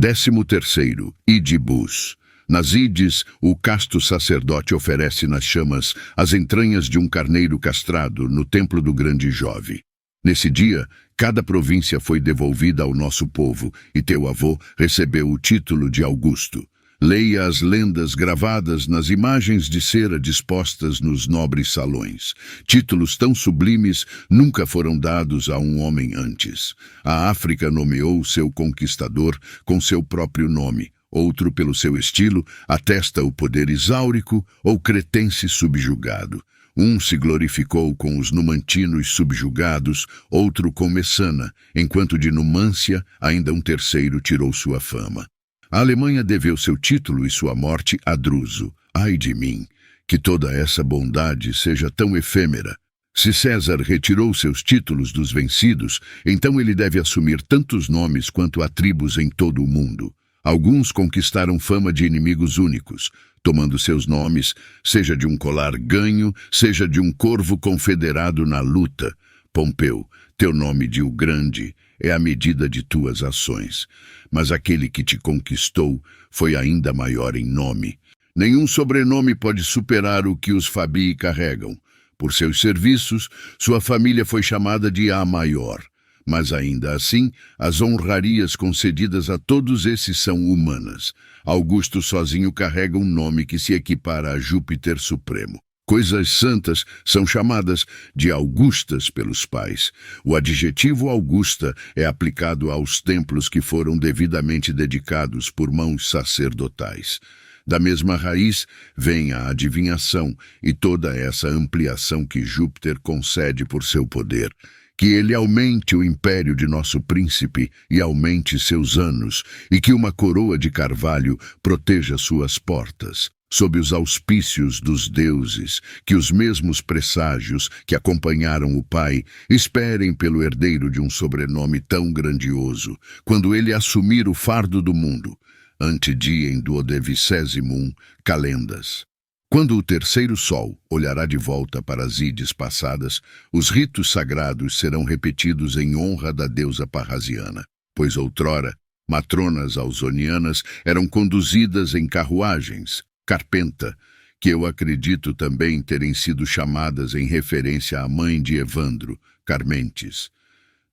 13º, Idibus. Nas ides, o casto sacerdote oferece nas chamas as entranhas de um carneiro castrado no templo do grande Jove. Nesse dia, cada província foi devolvida ao nosso povo, e teu avô recebeu o título de Augusto. Leia as lendas gravadas nas imagens de cera dispostas nos nobres salões. Títulos tão sublimes nunca foram dados a um homem antes. A África nomeou seu conquistador com seu próprio nome. Outro, pelo seu estilo, atesta o poder exáurico ou cretense subjugado. Um se glorificou com os numantinos subjugados, outro com Messana, enquanto de Numância ainda um terceiro tirou sua fama. A Alemanha deveu seu título e sua morte a Druso. Ai de mim, que toda essa bondade seja tão efêmera. Se César retirou seus títulos dos vencidos, então ele deve assumir tantos nomes quanto há tribos em todo o mundo. Alguns conquistaram fama de inimigos únicos, tomando seus nomes, seja de um colar ganho, seja de um corvo confederado na luta. Pompeu, teu nome de o Grande é a medida de tuas ações, mas aquele que te conquistou foi ainda maior em nome. Nenhum sobrenome pode superar o que os Fabii carregam. Por seus serviços, sua família foi chamada de A Maior. Mas ainda assim, as honrarias concedidas a todos esses são humanas. Augusto sozinho carrega um nome que se equipara a Júpiter Supremo. Coisas santas são chamadas de augustas pelos pais. O adjetivo augusta é aplicado aos templos que foram devidamente dedicados por mãos sacerdotais. Da mesma raiz vem a adivinhação e toda essa ampliação que Júpiter concede por seu poder. Que ele aumente o império de nosso príncipe e aumente seus anos, e que uma coroa de carvalho proteja suas portas. Sob os auspícios dos deuses, que os mesmos presságios que acompanharam o pai esperem pelo herdeiro de um sobrenome tão grandioso, quando ele assumir o fardo do mundo. Ante diem 12º, Calendas. Quando o terceiro sol olhará de volta para as ides passadas, os ritos sagrados serão repetidos em honra da deusa parrasiana, pois outrora, matronas ausonianas eram conduzidas em carruagens, carpenta, que eu acredito também terem sido chamadas em referência à mãe de Evandro, Carmentes.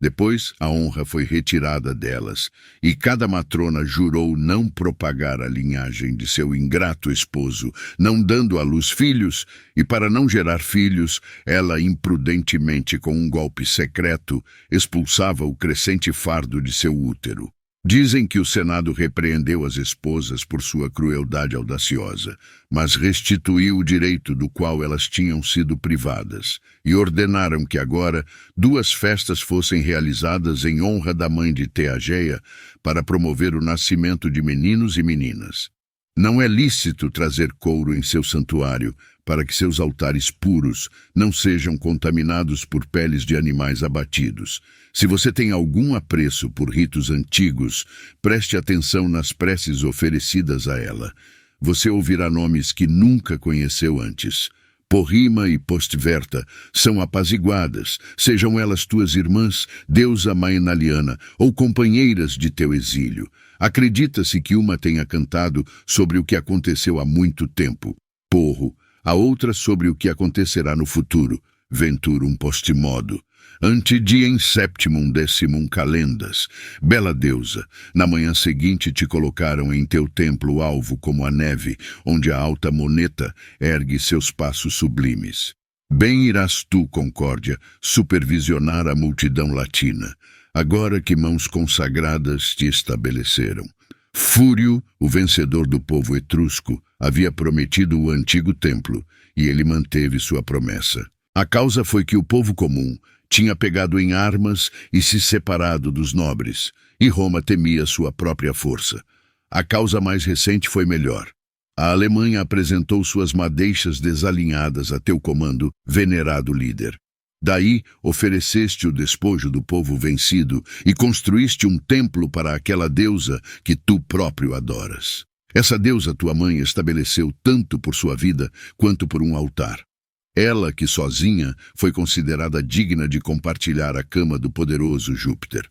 Depois, a honra foi retirada delas, e cada matrona jurou não propagar a linhagem de seu ingrato esposo, não dando à luz filhos, e para não gerar filhos, ela imprudentemente, com um golpe secreto, expulsava o crescente fardo de seu útero. Dizem que o Senado repreendeu as esposas por sua crueldade audaciosa, mas restituiu o direito do qual elas tinham sido privadas, e ordenaram que agora 2 festas fossem realizadas em honra da mãe de Teageia para promover o nascimento de meninos e meninas. Não é lícito trazer couro em seu santuário, para que seus altares puros não sejam contaminados por peles de animais abatidos. Se você tem algum apreço por ritos antigos, preste atenção nas preces oferecidas a ela. Você ouvirá nomes que nunca conheceu antes. Porrima e Postverta são apaziguadas, sejam elas tuas irmãs, deusa Maenaliana, ou companheiras de teu exílio. Acredita-se que uma tenha cantado sobre o que aconteceu há muito tempo, Porro, a outra sobre o que acontecerá no futuro, Venturum Postimodo. ante diem septimum decimum calendas. Bela deusa, na manhã seguinte te colocaram em teu templo alvo como a neve, onde a alta moneta ergue seus passos sublimes. Bem irás tu, Concórdia, supervisionar a multidão latina, agora que mãos consagradas te estabeleceram. Fúrio, o vencedor do povo etrusco, havia prometido o antigo templo, e ele manteve sua promessa. A causa foi que o povo comum tinha pegado em armas e se separado dos nobres, e Roma temia sua própria força. A causa mais recente foi melhor. A Alemanha apresentou suas madeixas desalinhadas a teu comando, venerado líder. Daí ofereceste o despojo do povo vencido e construíste um templo para aquela deusa que tu próprio adoras. Essa deusa tua mãe estabeleceu tanto por sua vida quanto por um altar. Ela que sozinha foi considerada digna de compartilhar a cama do poderoso Júpiter.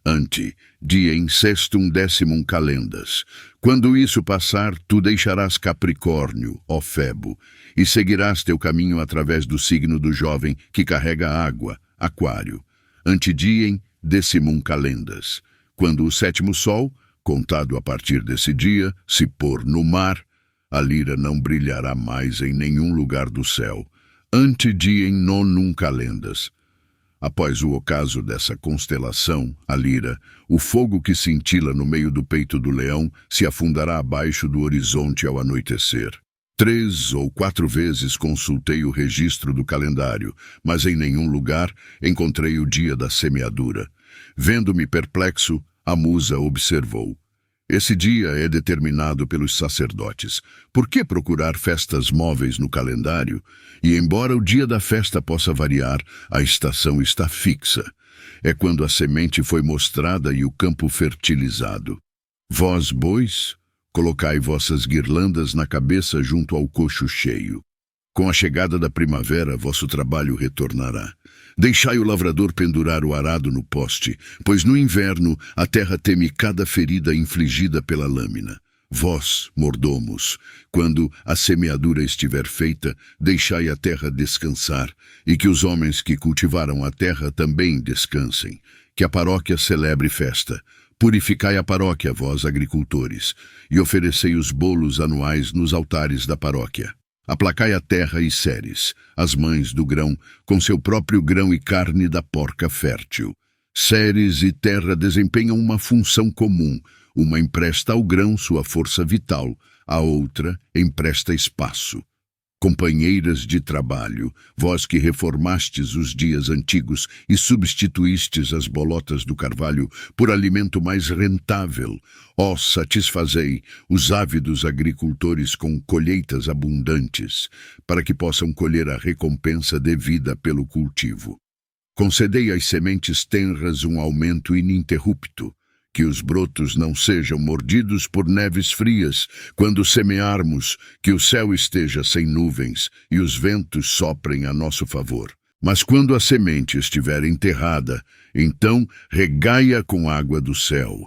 Ante diem sextum decimum calendas. Quando isso passar, tu deixarás Capricórnio, ó Febo, e seguirás teu caminho através do signo do jovem que carrega água, Aquário. Ante diem decimum calendas. Quando o sétimo sol, contado a partir desse dia, se pôr no mar, a lira não brilhará mais em nenhum lugar do céu. Ante diem nonum calendas. Após o ocaso dessa constelação, a lira, o fogo que cintila no meio do peito do leão se afundará abaixo do horizonte ao anoitecer. 3 ou 4 vezes consultei o registro do calendário, mas em nenhum lugar encontrei o dia da semeadura. Vendo-me perplexo, a musa observou. Esse dia é determinado pelos sacerdotes. Por que procurar festas móveis no calendário? E embora o dia da festa possa variar, a estação está fixa. É quando a semente foi mostrada e o campo fertilizado. Vós, bois, colocai vossas guirlandas na cabeça junto ao coxo cheio. Com a chegada da primavera, vosso trabalho retornará. Deixai o lavrador pendurar o arado no poste, pois no inverno a terra teme cada ferida infligida pela lâmina. Vós, mordomos, quando a semeadura estiver feita, deixai a terra descansar, e que os homens que cultivaram a terra também descansem. Que a paróquia celebre festa. Purificai a paróquia, vós agricultores, e oferecei os bolos anuais nos altares da paróquia. Aplacai a terra e Ceres, as mães do grão, com seu próprio grão e carne da porca fértil. Ceres e terra desempenham uma função comum. Uma empresta ao grão sua força vital, a outra empresta espaço. Companheiras de trabalho, vós que reformastes os dias antigos e substituístes as bolotas do carvalho por alimento mais rentável, ó, satisfazei os ávidos agricultores com colheitas abundantes, para que possam colher a recompensa devida pelo cultivo. Concedei às sementes tenras um aumento ininterrupto, que os brotos não sejam mordidos por neves frias, quando semearmos, que o céu esteja sem nuvens e os ventos soprem a nosso favor. Mas quando a semente estiver enterrada, então regai-a com água do céu.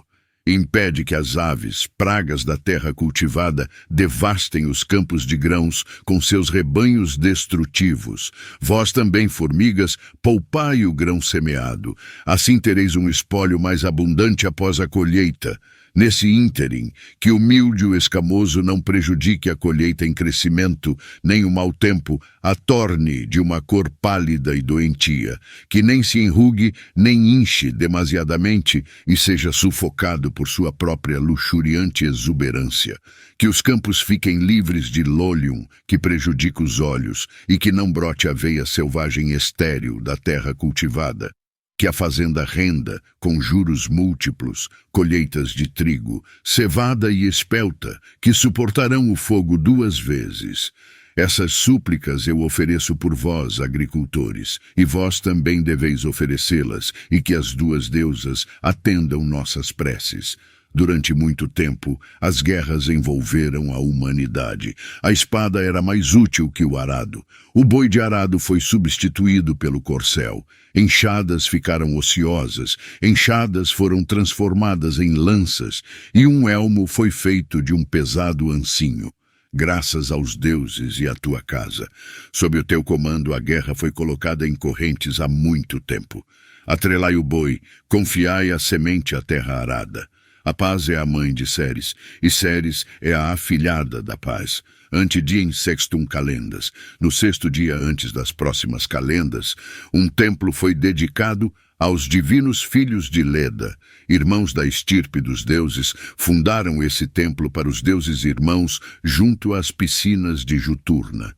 Impede que as aves, pragas da terra cultivada, devastem os campos de grãos com seus rebanhos destrutivos. Vós também, formigas, poupai o grão semeado. Assim tereis um espólio mais abundante após a colheita. Nesse ínterim, que o míldio escamoso não prejudique a colheita em crescimento, nem o mau tempo a torne de uma cor pálida e doentia, que nem se enrugue, nem inche demasiadamente e seja sufocado por sua própria luxuriante exuberância. Que os campos fiquem livres de lolium, que prejudica os olhos, e que não brote aveia selvagem estéril da terra cultivada. Que a fazenda renda, com juros múltiplos, colheitas de trigo, cevada e espelta, que suportarão o fogo 2 vezes. Essas súplicas eu ofereço por vós, agricultores, e vós também deveis oferecê-las, e que as 2 deusas atendam nossas preces. Durante muito tempo, as guerras envolveram a humanidade. A espada era mais útil que o arado. O boi de arado foi substituído pelo corcel. Enxadas ficaram ociosas, enxadas foram transformadas em lanças, e um elmo foi feito de um pesado ancinho. graças aos deuses e à tua casa. Sob o teu comando, a guerra foi colocada em correntes há muito tempo. Atrelai o boi, confiai a semente à terra arada. A paz é a mãe de Ceres, e Ceres é a afilhada da paz. Ante diem sextum calendas, no sexto dia antes das próximas calendas, um templo foi dedicado aos divinos filhos de Leda. Irmãos da estirpe dos deuses, fundaram esse templo para os deuses irmãos junto às piscinas de Juturna.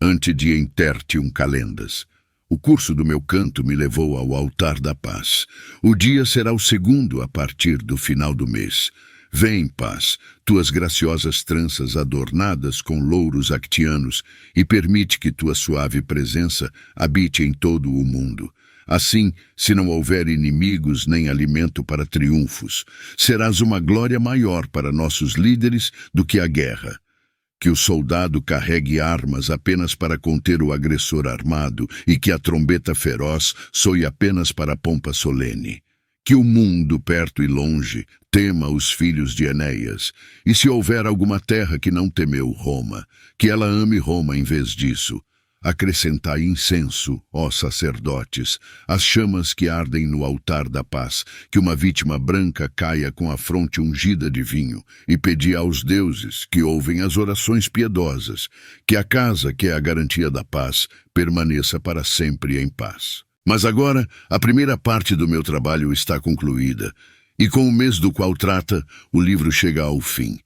Ante diem tertium calendas. O curso do meu canto me levou ao altar da paz. O dia será o segundo a partir do final do mês. Vem, paz, tuas graciosas tranças adornadas com louros actianos, e permite que tua suave presença habite em todo o mundo. Assim, se não houver inimigos nem alimento para triunfos, serás uma glória maior para nossos líderes do que a guerra. Que o soldado carregue armas apenas para conter o agressor armado e que a trombeta feroz soe apenas para a pompa solene. Que o mundo, perto e longe, tema os filhos de Enéas, e se houver alguma terra que não temeu Roma, que ela ame Roma em vez disso. Acrescentai incenso, ó sacerdotes, às chamas que ardem no altar da paz, que uma vítima branca caia com a fronte ungida de vinho, e pedi aos deuses, que ouvem as orações piedosas, que a casa, que é a garantia da paz, permaneça para sempre em paz. Mas agora, a primeira parte do meu trabalho está concluída, e com o mês do qual trata, o livro chega ao fim.